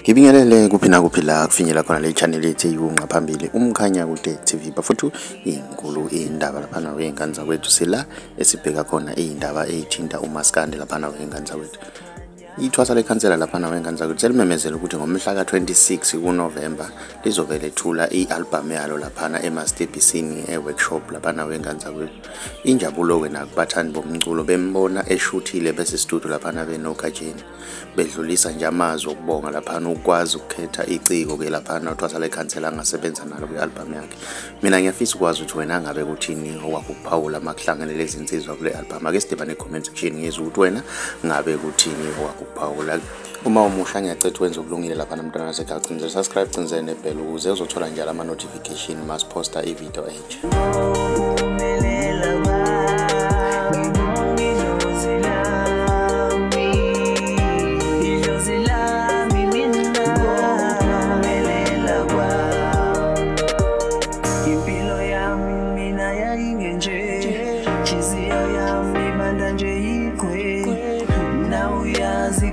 Ngibingelele kuphi na kuphi la kufinyela khona le channel yethu eyunqa phambili umkhanya kude TV bafuthu inkulu indaba lapha nawe ingane zakwethu sila esibheka khona izindaba ezithinta uMaskandi lapha nawe ingane zakwethu. Ithwasa lekhansela lapha nawe ingane zakwethu selimemezela ukuthi ngomhla ka26 kuNovember lizobe lethula ialbum yalo lapha eMasterbisini eworkshop lapha nawe ingane zakwethu. Injabulo ke nakubathandi bomculo bembona eshuthile bese studio lapha nabe noKajeni bedlulisa nje amazwi okubonga lapha ukwazi ukukhetha iciko ke lapha uthwasa lekhansela angasebenza nalo kwialbum yakhe. Mina ngiyafisa ukwazi ukuthi wena ngabe kuthini owakuphawula makuhlangene lezi insizwa kule album. Ake sidibane comment section ngizwe ukuthi wena ngabe kuthini owakuphawula. Uma umusha ngiyacela wenze ukulungile lapha namntwana nasekhaya cinzela subscribe cinzela nebell ukuze uzothola njalo ama notification mas poster ivideo entsha.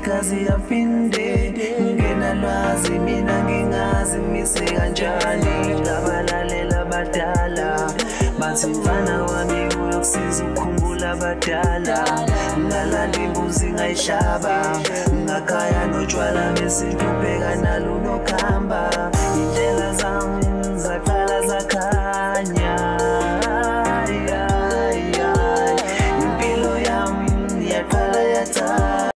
Kazi yapinde ngena lwazi mina ngingazi mise kanjani labalalela badala bathi mfana wami uyokusiza ukukhumbula badala ngalala imbuzi ngayishaba ngakhaya notshwala besintu bheka naluno khaya.